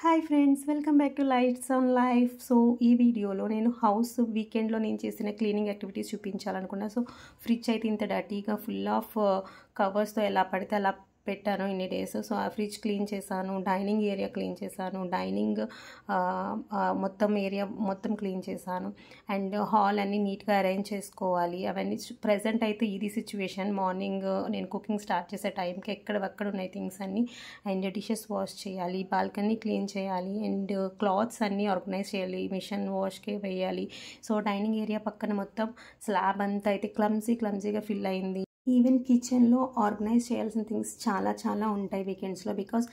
Hi friends, welcome back to lights on life. So ఈ వీడియోలో నేను హౌస్ వీకెండ్లో నేను చేసిన క్లీనింగ్ యాక్టివిటీస్ చూపించాలనుకున్నా. సో ఫ్రిడ్జ్ అయితే ఇంత డర్టీగా ఫుల్ ఆఫ్ కవర్స్తో ఎలా పడితే అలా పెట్టాను ఇన్ని డేస్. సో ఆ ఫ్రిడ్జ్ క్లీన్ చేశాను, డైనింగ్ ఏరియా క్లీన్ చేశాను, డైనింగ్ మొత్తం ఏరియా మొత్తం క్లీన్ చేశాను. అండ్ హాల్ అన్నీ నీట్గా అరేంజ్ చేసుకోవాలి. అవన్నీ ప్రజెంట్ అయితే ఇది సిచ్యువేషన్. మార్నింగ్ నేను కుకింగ్ స్టార్ట్ చేసే టైంకి ఎక్కడక్కడ ఉన్నాయి థింగ్స్ అన్నీ. అండ్ డిషెస్ వాష్ చేయాలి, బాల్కనీ క్లీన్ చేయాలి, అండ్ క్లాత్స్ అన్నీ ఆర్గనైజ్ చేయాలి, మిషన్ వాష్కి వేయాలి. సో డైనింగ్ ఏరియా పక్కన మొత్తం స్లాబ్ అంతా అయితే క్లమ్జీగా ఫిల్ అయింది. ఈవెన్ కిచెన్లో ఆర్గనైజ్ చేయాల్సిన థింగ్స్ చాలా ఉంటాయి వీకెండ్స్లో. బికాస్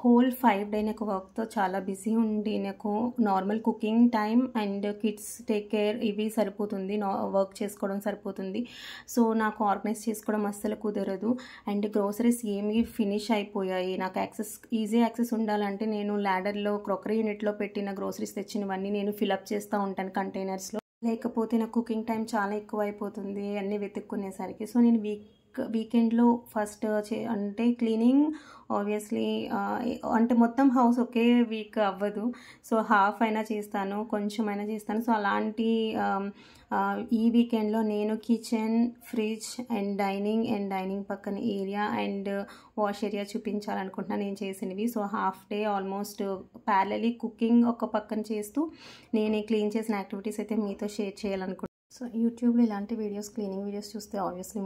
హోల్ 5 డే నాకు వర్క్తో చాలా బిజీ ఉండి నాకు normal cooking time and kids take care ఇవి సరిపోతుంది, వర్క్ చేసుకోవడం సరిపోతుంది. సో నాకు ఆర్గనైజ్ చేసుకోవడం అస్సలు కుదరదు. అండ్ గ్రోసరీస్ ఏమి ఫినిష్ అయిపోయాయి. నాకు ఈజీ యాక్సెస్ ఉండాలంటే నేను ల్యాడర్లో క్రాకరీ యూనిట్లో పెట్టిన గ్రోసరీస్ తెచ్చినవన్నీ నేను ఫిలప్ చేస్తూ ఉంటాను కంటైనర్స్లో. లేకపోతే నాకు కుకింగ్ టైం చాలా ఎక్కువ అయిపోతుంది అన్నీ వెతుక్కునేసరికి. సో నేను వీకెండ్లో ఫస్ట్ అంటే క్లీనింగ్ ఆబ్వియస్లీ అంటే మొత్తం హౌస్ ఒకే వీక్ అవ్వదు. సో హాఫ్ అయినా చేస్తాను, కొంచెమైనా చేస్తాను. సో అలాంటి ఈ వీకెండ్లో నేను కిచెన్, ఫ్రిడ్జ్ అండ్ డైనింగ్ పక్కన ఏరియా అండ్ వాష్ ఏరియా చూపించాలనుకుంటున్నాను నేను చేసినవి. So half day almost ప్యారలీ cooking ఒక పక్కన చేస్తూ నేను క్లీన్ చేసిన యాక్టివిటీస్ అయితే మీతో షేర్ చేయాలనుకుంటున్నాను. సో యూట్యూబ్లో ఇలాంటి వీడియోస్, క్లీనింగ్ వీడియోస్ చూస్తే ఆబ్వియస్లీ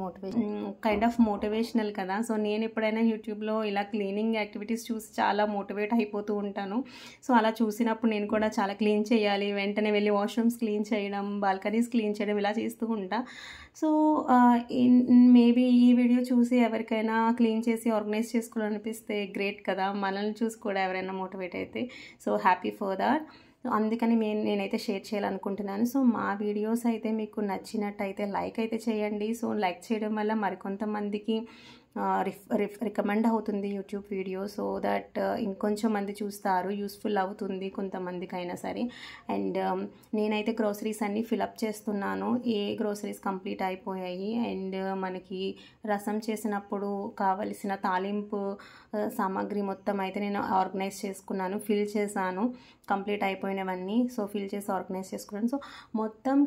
కైండ్ ఆఫ్ మోటివేషనల్ కదా. సో నేను ఎప్పుడైనా యూట్యూబ్లో ఇలా క్లీనింగ్ యాక్టివిటీస్ చూసి చాలా మోటివేట్ అయిపోతూ ఉంటాను. సో అలా చూసినప్పుడు నేను కూడా చాలా క్లీన్ చేయాలి, వెంటనే వెళ్ళి వాష్రూమ్స్ క్లీన్ చేయడం, బాల్కనీస్ క్లీన్ చేయడం ఇలా చేస్తూ ఉంటా. సో మేబీ ఈ వీడియో చూసి ఎవరికైనా క్లీన్ చేసి ఆర్గనైజ్ చేసుకోవాలనిపిస్తే గ్రేట్ కదా, మనల్ని చూసి కూడా ఎవరైనా మోటివేట్ అయితే. So happy for that. అందుకని నేనైతే షేర్ చేయాలనుకుంటున్నాను. సో మా వీడియోస్ అయితే మీకు నచ్చినట్టయితే లైక్ అయితే చేయండి. సో లైక్ చేయడం వల్ల మరికొంతమందికి రికమెండ్ అవుతుంది యూట్యూబ్ వీడియో. సో దట్ ఇంకొంచెం మంది చూస్తారు, యూస్ఫుల్ అవుతుంది కొంతమందికి అయినా సరే. అండ్ నేనైతే గ్రోసరీస్ అన్నీ ఫిలప్ చేస్తున్నాను. గ్రోసరీస్ కంప్లీట్ అయిపోయాయి. అండ్ మనకి రసం చేసినప్పుడు కావలసిన తాలింపు సామాగ్రి మొత్తం అయితే నేను ఆర్గనైజ్ చేసుకున్నాను, ఫిల్ చేశాను, కంప్లీట్ అయిపోయినవన్నీ. సో ఫిల్ చేసి ఆర్గనైజ్ చేసుకున్నాను. సో మొత్తం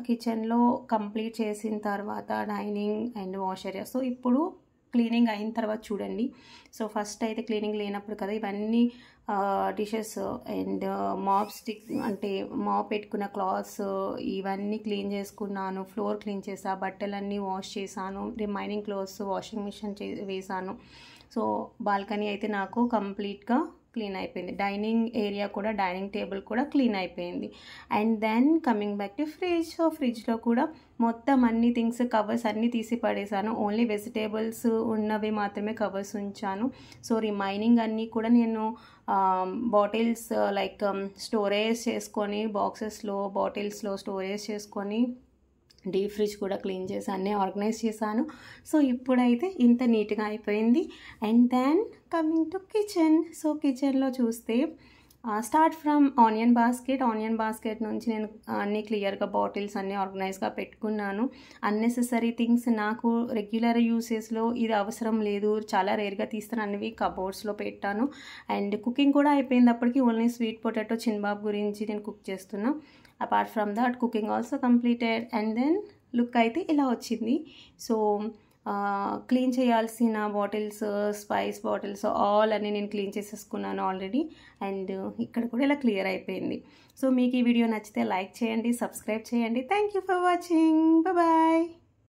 కిచెన్లో కంప్లీట్ చేసిన తర్వాత dining and wash area. So ఇప్పుడు క్లీనింగ్ అయిన తర్వాత చూడండి. సో ఫస్ట్ అయితే క్లీనింగ్ లేనప్పుడు కదా ఇవన్నీ డిషెస్ అండ్ మాప్ స్టిక్ అంటే మాప్ పెట్టుకున్న క్లాత్స్ ఇవన్నీ క్లీన్ చేసుకున్నాను. ఫ్లోర్ క్లీన్ చేసా, బట్టలన్నీ వాష్ చేశాను, రిమైనింగ్ క్లోత్స్ వాషింగ్ మిషన్ వేసాను. సో బాల్కనీ అయితే నాకు కంప్లీట్గా క్లీన్ అయిపోయింది. డైనింగ్ ఏరియా కూడా, డైనింగ్ టేబుల్ కూడా క్లీన్ అయిపోయింది. And then coming back to fridge. So ఫ్రిడ్జ్లో కూడా మొత్తం అన్ని థింగ్స్ కవర్స్ అన్నీ తీసి పడేసాను. ఓన్లీ వెజిటేబుల్స్ ఉన్నవి మాత్రమే కవర్స్ ఉంచాను. సో రిమైనింగ్ అన్నీ కూడా నేను బాటిల్స్ లైక్ స్టోరేజ్ చేసుకొని బాటిల్స్లో స్టోరేజ్ చేసుకొని డీప్ ఫ్రిడ్జ్ కూడా క్లీన్ చేసి అన్నీ ఆర్గనైజ్ చేశాను. సో ఇప్పుడైతే ఇంత నీట్గా అయిపోయింది. And then coming to kitchen. So కిచెన్లో చూస్తే స్టార్ట్ ఫ్రమ్ ఆనియన్ బాస్కెట్ నుంచి నేను అన్నీ క్లియర్గా బాటిల్స్ అన్నీ ఆర్గనైజ్గా పెట్టుకున్నాను. అన్నెసెసరీ థింగ్స్ నాకు రెగ్యులర్ యూసేస్లో ఇది అవసరం లేదు, చాలా రేర్గా తీస్తాను, అన్నివి కబోర్డ్స్లో పెట్టాను. అండ్ కుకింగ్ కూడా అయిపోయింది అప్పటికి. ఓన్లీ స్వీట్ పొటాటో చిన్బాబ్ గురించి నేను కుక్ చేస్తున్నా. Apart from that cooking also completed. And then look అయితే ఇలా వచ్చింది. సో క్లీన్ చేయాల్సిన బాటిల్స్, స్పైస్ బాటిల్స్ ఆల్ అన్నీ నేను క్లీన్ చేసేసుకున్నాను ఆల్రెడీ. అండ్ ఇక్కడ కూడా ఇలా క్లియర్ అయిపోయింది. సో మీకు ఈ వీడియో నచ్చితే లైక్ చేయండి, సబ్స్క్రైబ్ చేయండి. Thank you for watching. Bye.